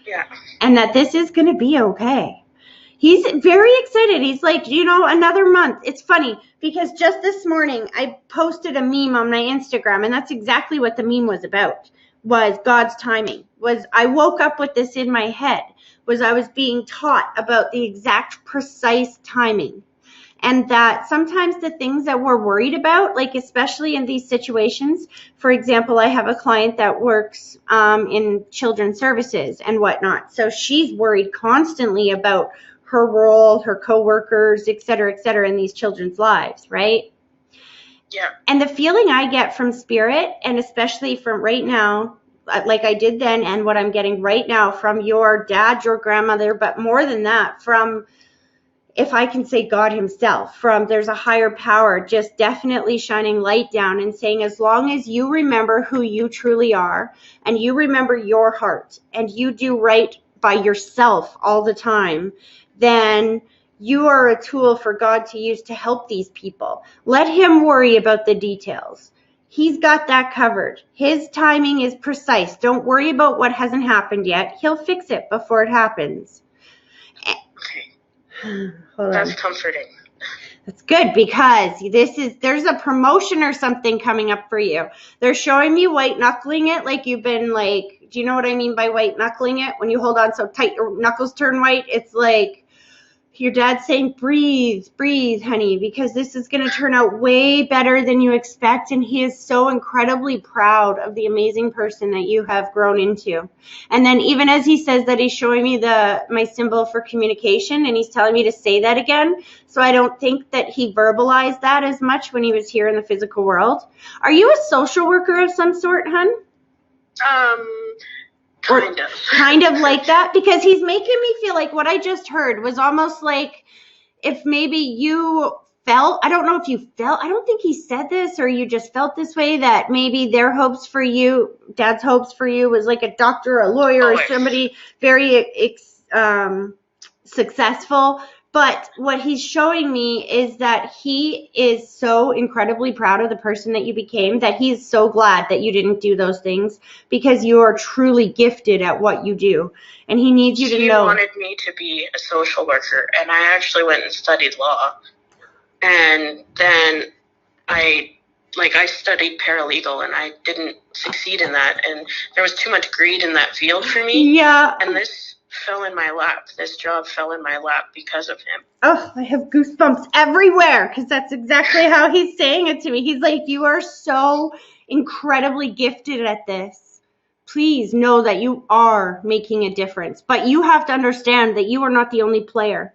Yeah. And that this is going to be okay. He's very excited. He's like, another month. It's funny because just this morning I posted a meme on my Instagram, and that's exactly what the meme was about. Was God's timing. I woke up with this in my head. I was being taught about the exact precise timing. And that sometimes the things that we're worried about, especially in these situations, for example, I have a client that works in children's services and whatnot. So she's worried constantly about her role, her coworkers, et cetera, in these children's lives, right? Yeah. And the feeling I get from Spirit, and especially from right now, like I did then, and what I'm getting right now from your dad, your grandmother, but more than that, from, if I can say, God himself, there's a higher power just definitely shining light down and saying, as long as you remember who you truly are, and you remember your heart, and you do right by yourself all the time, then you are a tool for God to use to help these people. Let him worry about the details. He's got that covered. His timing is precise. Don't worry about what hasn't happened yet. He'll fix it before it happens. Okay. That's comforting. That's good, because there's a promotion or something coming up for you. They're showing me white knuckling it, like you've been do you know what I mean by white knuckling it? When you hold on so tight, your knuckles turn white. It's like Your dad's saying, breathe, honey, because this is going to turn out way better than you expect. And he is so incredibly proud of the amazing person that you have grown into. And then even as he says that, he's showing me my symbol for communication, and he's telling me to say that again. So I don't think that he verbalized that as much when he was here in the physical world. Are you a social worker of some sort, hun? Kind of like that, because he's making me feel like what I just heard was almost like if maybe you felt, I don't know if you felt, I don't think he said this, or you just felt this way, that maybe their hopes for you, dad's hopes for you was like a doctor, a lawyer, or somebody very successful. But what he's showing me is that he is so incredibly proud of the person that you became, that he's so glad that you didn't do those things, because you are truly gifted at what you do. And he needs you to know. He wanted me to be a social worker, and I actually went and studied law. And then I studied paralegal, and I didn't succeed in that. And there was too much greed in that field for me. Yeah. And this fell in my lap. This job fell in my lap because of him. Oh, I have goosebumps everywhere, because that's exactly how he's saying it to me. He's like, you are so incredibly gifted at this. Please know that you are making a difference. But you have to understand that you are not the only player.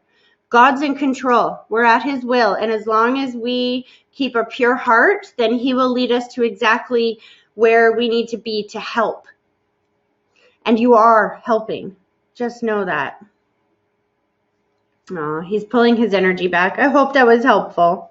God's in control. We're at his will. And as long as we keep a pure heart, then he will lead us to exactly where we need to be to help. And you are helping. Just know that. Oh, he's pulling his energy back. I hope that was helpful.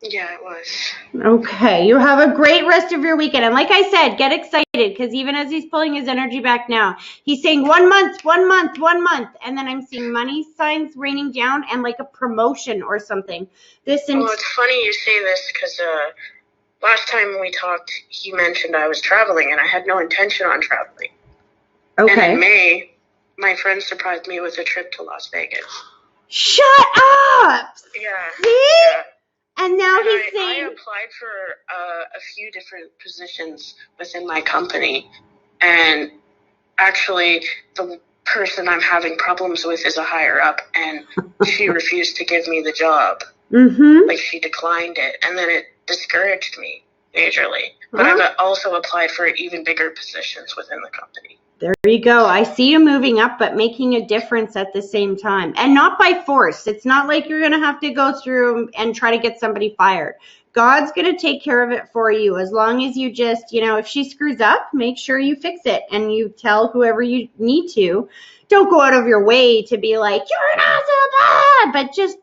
Yeah, it was. Okay, you have a great rest of your weekend. And like I said, get excited, because even as he's pulling his energy back now, he's saying 1 month, 1 month, 1 month. And then I'm seeing money signs raining down and like a promotion or something. It's funny you say this, because last time we talked, he mentioned I was traveling, and I had no intention on traveling. Okay. And in May, my friend surprised me with a trip to Las Vegas. Shut up! Yeah. See? Yeah. And now he's saying... I applied for a few different positions within my company, and actually the person I'm having problems with is a higher up, and she refused to give me the job. Mm-hmm. Like, she declined it, and then it discouraged me majorly. But I've also applied for even bigger positions within the company. There you go. I see you moving up, but making a difference at the same time. And not by force. It's not like you're going to have to go through and try to get somebody fired. God's going to take care of it for you, as long as you just, if she screws up, make sure you fix it and you tell whoever you need to. Don't go out of your way to be like, you're an asshole, but just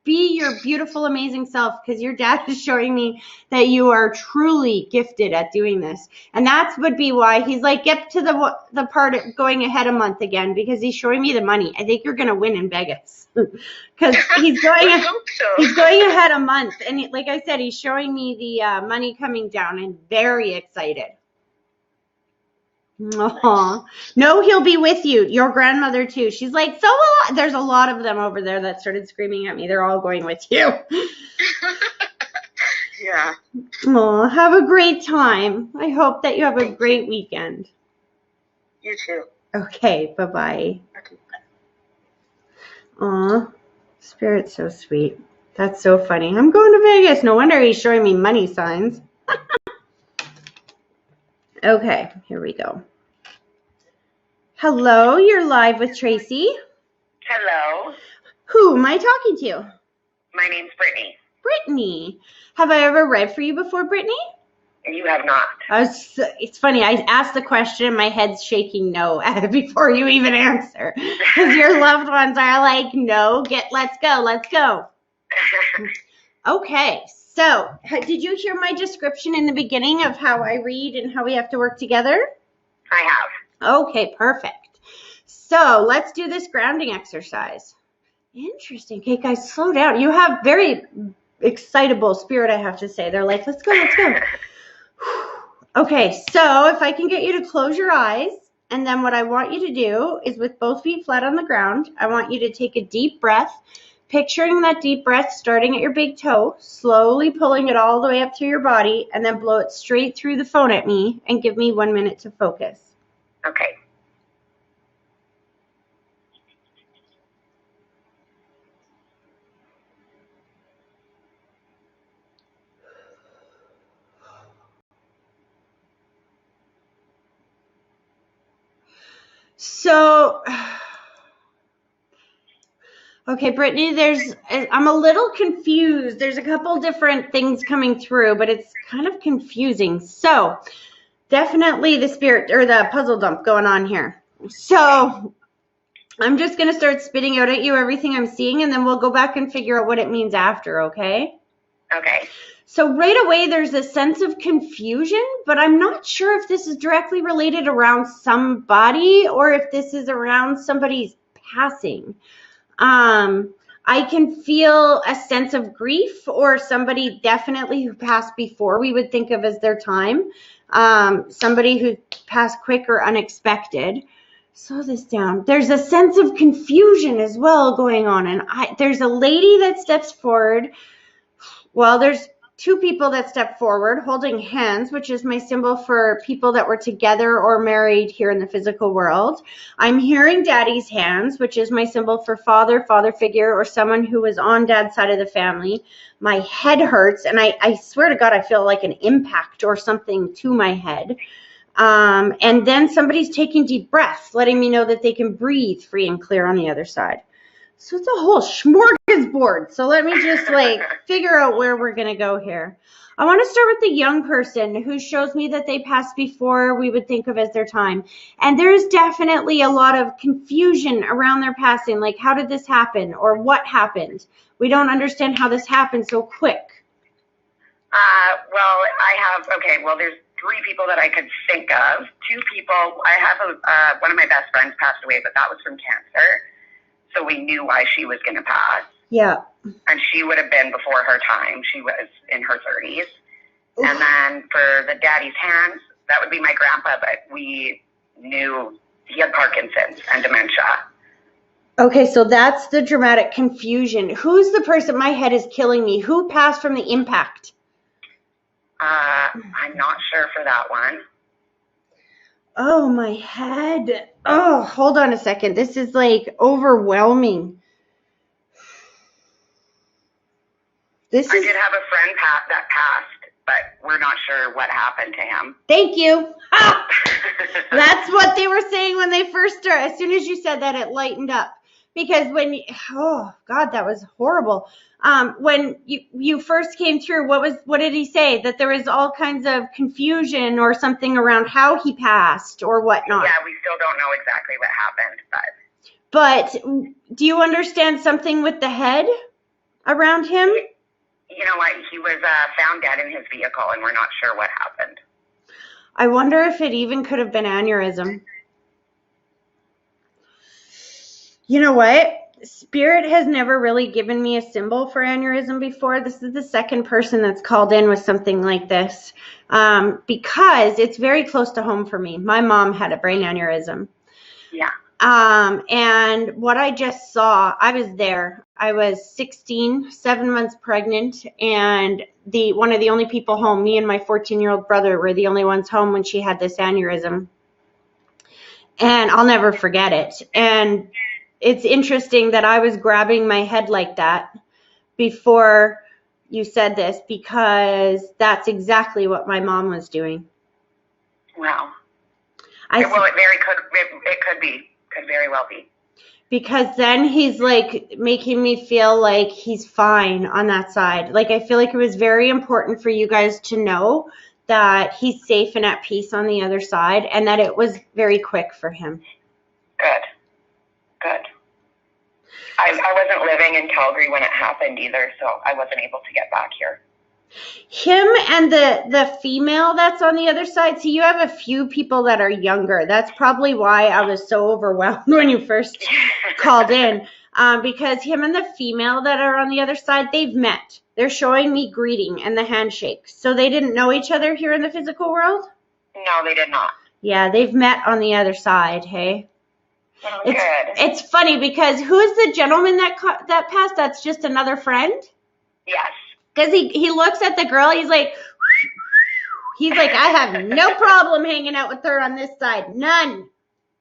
be your beautiful, amazing self, because your dad is showing me that you are truly gifted at doing this. And that would be why he's like, get to the part of going ahead a month again, because he's showing me the money. I think you're going to win in Vegas, because he's going ahead a month. And like I said, he's showing me the money coming down. I'm very excited. Aww. No, he'll be with you. Your grandmother too. She's like, there's a lot of them over there that started screaming at me. They're all going with you. Yeah. Aw, have a great time. I hope that you have a great weekend. You too. Okay, bye-bye. Okay. Aw, Spirit's so sweet. That's so funny. I'm going to Vegas. No wonder he's showing me money signs. Okay, here we go. Hello, you're live with Tracy. Hello. Who am I talking to? My name's Brittany. Brittany. Have I ever read for you before, Brittany? You have not. It's funny. I asked the question and my head's shaking no before you even answer. Because your loved ones are like, no, let's go. Okay. So, did you hear my description in the beginning of how I read and how we have to work together? I have. Okay, perfect. So, let's do this grounding exercise. Interesting. Okay, guys, slow down. You have very excitable spirit, I have to say. They're like, let's go. Okay, so if I can get you to close your eyes, and then what I want you to do is with both feet flat on the ground, I want you to take a deep breath. Picturing that deep breath starting at your big toe, slowly pulling it all the way up through your body, and then blow it straight through the phone at me and give me 1 minute to focus. Okay. So, okay, Brittany, I'm a little confused. There's a couple different things coming through, but it's kind of confusing. So, definitely the spirit or the puzzle dump going on here. So, I'm just going to start spitting out at you everything I'm seeing, and then we'll go back and figure out what it means after, okay? Okay. So right away, there's a sense of confusion, but I'm not sure if this is directly related around somebody or if this is around somebody's passing. I can feel a sense of grief or somebody definitely who passed before we would think of as their time. Somebody who passed quick or unexpected. Slow this down. There's a sense of confusion as well going on. And there's a lady that steps forward. Well, there's two people that step forward holding hands, which is my symbol for people that were together or married here in the physical world. I'm hearing daddy's hands, which is my symbol for father figure, or someone who was on dad's side of the family. My head hurts, and I swear to God, I feel like an impact or something to my head. And then somebody's taking deep breaths, letting me know that they can breathe free and clear on the other side. So it's a whole smorgasbord. So let me just figure out where we're going to go here. I want to start with the young person who shows me that they passed before we would think of as their time. And there's definitely a lot of confusion around their passing. Like, how did this happen? Or what happened? We don't understand how this happened so quick. Well, there's 3 people that I could think of. 2 people, I have one of my best friends passed away, but that was from cancer. So we knew why she was going to pass. Yeah. And she would have been before her time. She was in her 30s. Oof. And then for the daddy's hands, that would be my grandpa, but we knew he had Parkinson's and dementia. Okay, so that's the dramatic confusion. Who's the person? My head is killing me. Who passed from the impact? I'm not sure for that one. Oh, my head. Oh, hold on a second. This is overwhelming. I did have a friend that passed, but we're not sure what happened to him. Thank you. Ah! That's what they were saying when they first started. As soon as you said that, it lightened up. Because oh God, that was horrible. When you first came through, what did he say? That there was all kinds of confusion or something around how he passed or whatnot. Yeah, we still don't know exactly what happened, But do you understand something with the head around him? You know what? He was found dead in his vehicle, and we're not sure what happened. I wonder if it even could have been aneurysm. You know what? Spirit has never really given me a symbol for aneurysm before. This is the second person that's called in with something like this, because it's very close to home for me. My mom had a brain aneurysm. Yeah. And what I just saw, I was there. I was 16, 7 months pregnant, and one of the only people home, me and my 14-year-old brother were the only ones home when she had this aneurysm. And I'll never forget it. And it's interesting that I was grabbing my head like that before you said this, because that's exactly what my mom was doing. Wow. It could very well be. Because then he's making me feel like he's fine on that side. I feel like it was very important for you guys to know that he's safe and at peace on the other side, and that it was very quick for him. Good. I wasn't living in Calgary when it happened either, so I wasn't able to get back here. Him and the female that's on the other side. See, you have a few people that are younger. That's probably why I was so overwhelmed when you first called in. Because him and the female that are on the other side, they've met. They're showing me greeting and the handshake. So they didn't know each other here in the physical world? No, they did not. Yeah, they've met on the other side, hey? Oh, it's funny because who is the gentleman that passed? That's just another friend? Yes. Because he looks at the girl, he's like, I have no problem hanging out with her on this side. None.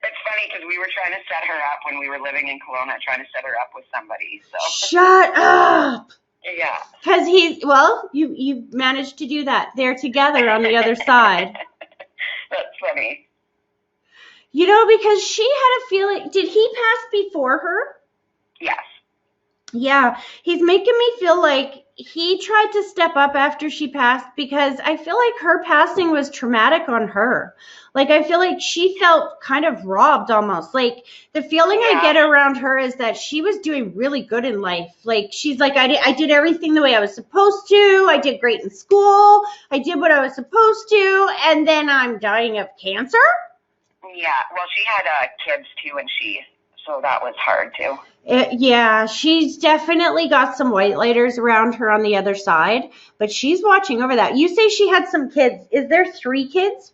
It's funny because we were trying to set her up when we were living in Kelowna, trying to set her up with somebody. So. Shut up. Yeah. Because you managed to do that. They're together on the other side. That's funny. You know, because she had a feeling, did he pass before her? Yes. Yeah, he's making me feel like he tried to step up after she passed because I feel like her passing was traumatic on her. Like, I feel like she felt kind of robbed almost. Like, the feeling I get around her is that she was doing really good in life. Like, she's like, I did everything the way I was supposed to. I did great in school. I did what I was supposed to. And then I'm dying of cancer? Yeah, well, she had kids too, and so that was hard too. Yeah, she's definitely got some white lighters around her on the other side, but she's watching over that. You say she had some kids. Is there 3 kids?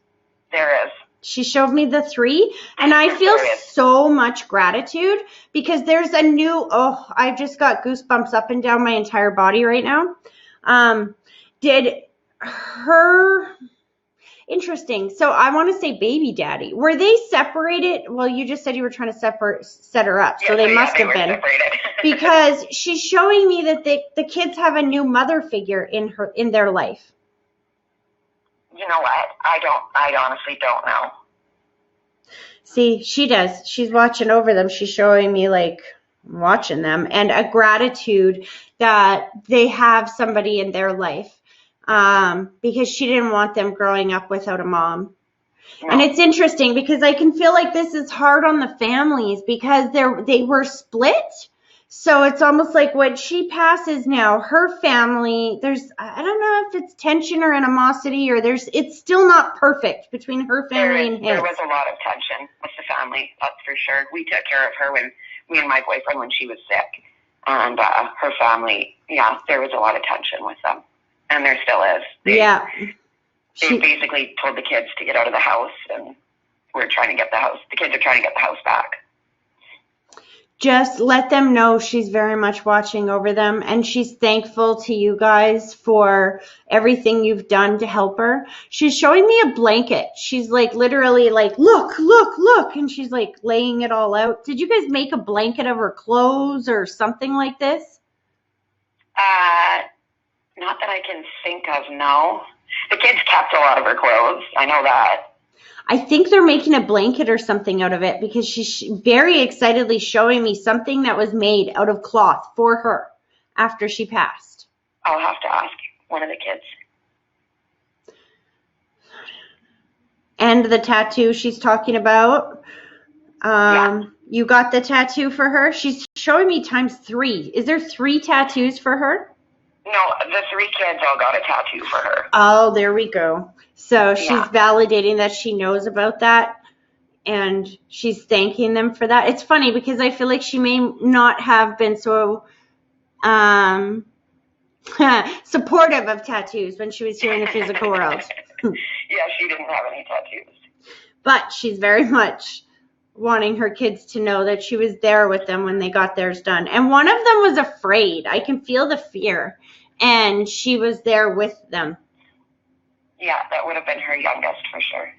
There is. She showed me the 3, and I feel so much gratitude because there's a new, I've just got goosebumps up and down my entire body right now. Did her... Interesting. So I want to say baby daddy. Were they separated? Well, you just said you were trying to set her up. So they must have been. Because she's showing me that the kids have a new mother figure in their life. You know what? I honestly don't know. See, she does. She's watching over them. She's showing me like watching them and a gratitude that they have somebody in their life. Because she didn't want them growing up without a mom. No. And it's interesting because I can feel like this is hard on the families because they were split. So it's almost like when she passes now, her family, I don't know if it's tension or animosity or it's still not perfect between her family and his. There was a lot of tension with the family, that's for sure. We took care of her me and my boyfriend when she was sick. And her family, yeah, there was a lot of tension with them. And there still is. They basically told the kids to get out of the house, and the kids are trying to get the house back. Just let them know she's very much watching over them, and she's thankful to you guys for everything you've done to help her. She's showing me a blanket. She's like literally like, look, and she's like laying it all out. Did you guys make a blanket of her clothes or something like this? Not that I can think of, no. The kids kept a lot of her clothes. I know that. I think they're making a blanket or something out of it because she's very excitedly showing me something that was made out of cloth for her after she passed. I'll have to ask one of the kids. And the tattoo she's talking about. You got the tattoo for her? She's showing me ×3. Is there 3 tattoos for her? No, the 3 kids all got a tattoo for her. Oh, there we go. So she's validating that she knows about that, and she's thanking them for that. It's funny because I feel like she may not have been so supportive of tattoos when she was here in the physical world. Yeah, she didn't have any tattoos. But she's very much wanting her kids to know that she was there with them when they got theirs done. And one of them was afraid. I can feel the fear. And she was there with them. Yeah, that would have been her youngest for sure.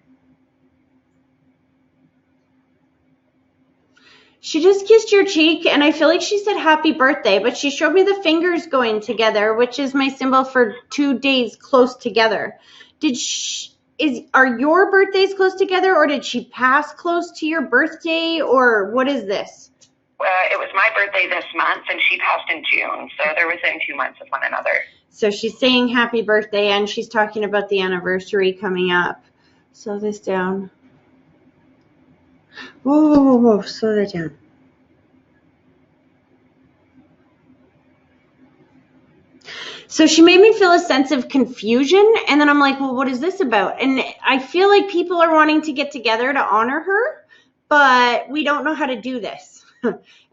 She just kissed your cheek, and I feel like she said happy birthday, but she showed me the fingers going together, which is my symbol for 2 days close together. Are your birthdays close together, or did she pass close to your birthday, or what is this? It was my birthday this month, and she passed in June, so they're within 2 months of one another. So she's saying happy birthday, and she's talking about the anniversary coming up. Slow this down. Whoa, slow that down. So she made me feel a sense of confusion, and then I'm like, well, what is this about? And I feel like people are wanting to get together to honor her, but we don't know how to do this.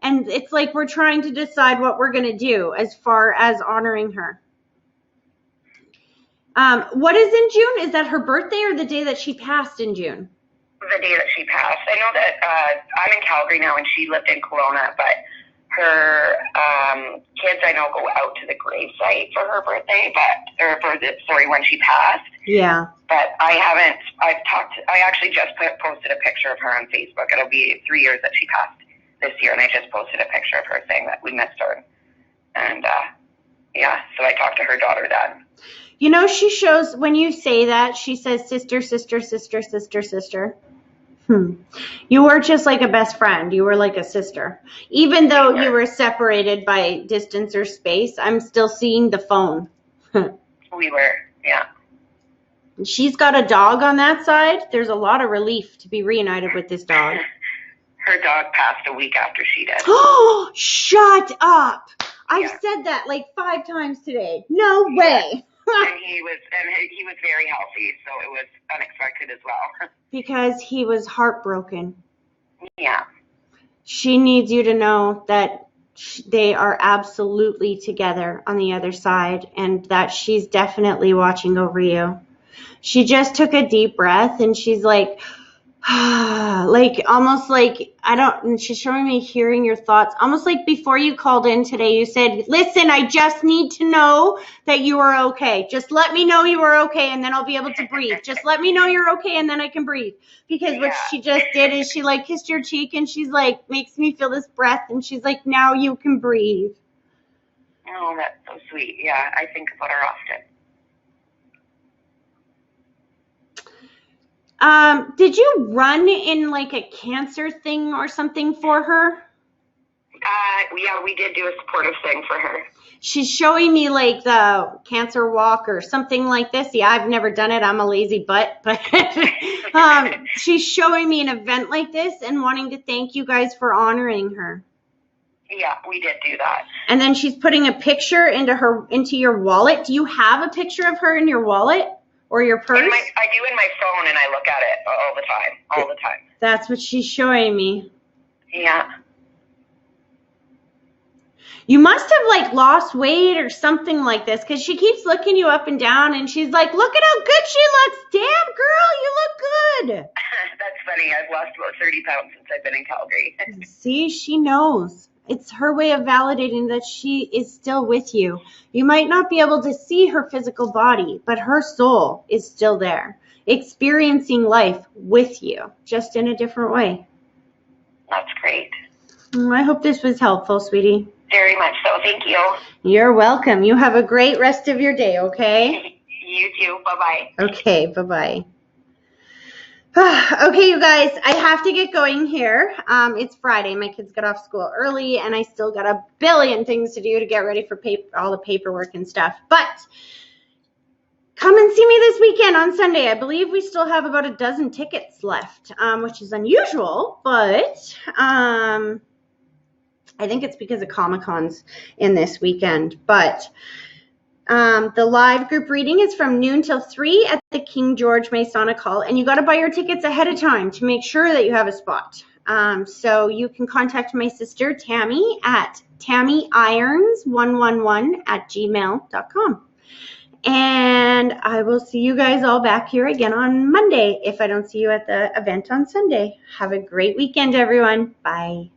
And it's like we're trying to decide what we're going to do as far as honoring her. What is in June? Is that her birthday or the day that she passed in June? The day that she passed. I know that I'm in Calgary now and she lived in Kelowna, but her kids I know go out to the gravesite for her birthday, when she passed. Yeah. But I actually just posted a picture of her on Facebook. It'll be 3 years that she passed this year, and I just posted a picture of her saying that we missed her. And so I talked to her daughter then. You know, she shows, when you say that, she says sister, sister, sister, sister, sister. You were just like a best friend. You were like a sister. Even though you were separated by distance or space, I'm still seeing the phone. We were, yeah. She's got a dog on that side. There's a lot of relief to be reunited with this dog. Her dog passed a week after she did. Oh, shut up. I've said that like 5 times today. No way. And he was very healthy, so it was unexpected as well. Because he was heartbroken. Yeah. She needs you to know that they are absolutely together on the other side and that she's definitely watching over you. She just took a deep breath and she's like, like almost like, and she's showing me hearing your thoughts, almost like before you called in today, you said, listen, I just need to know that you are okay. Just let me know you are okay and then I'll be able to breathe. Just let me know you're okay and then I can breathe. Because what she just did is she like kissed your cheek and she's like, makes me feel this breath and she's like, now you can breathe. Oh, that's so sweet. Yeah, I think about her often. Did you run in like a cancer thing or something for her? Yeah, we did do a supportive thing for her. She's showing me like the cancer walk or something like this. Yeah, I've never done it. I'm a lazy butt, but she's showing me an event like this and wanting to thank you guys for honoring her. Yeah, we did do that. And then she's putting a picture into your wallet. Do you have a picture of her in your wallet or your purse? I do in my phone, and I look at it all the time. That's what she's showing me. Yeah. You must have like lost weight or something like this because she keeps looking you up and down and she's like, look at how good she looks. Damn, girl, you look good. That's funny. I've lost about 30 pounds since I've been in Calgary. See, she knows. It's her way of validating that she is still with you. You might not be able to see her physical body, but her soul is still there, experiencing life with you, just in a different way. That's great. I hope this was helpful, sweetie. Very much so. Thank you. You're welcome. You have a great rest of your day, okay? You too. Bye-bye. Okay, bye-bye. Okay, you guys, I have to get going here. It's Friday. My kids got off school early, and I still got a billion things to do to get ready for all the paperwork and stuff. But come and see me this weekend on Sunday. I believe we still have about a dozen tickets left, which is unusual, but I think it's because of Comic-Con's in this weekend. But the live group reading is from noon till 3 at the King George Masonic Hall, and you got to buy your tickets ahead of time to make sure that you have a spot. So you can contact my sister Tammy at tammyirons111@gmail.com. And I will see you guys all back here again on Monday if I don't see you at the event on Sunday. Have a great weekend, everyone. Bye.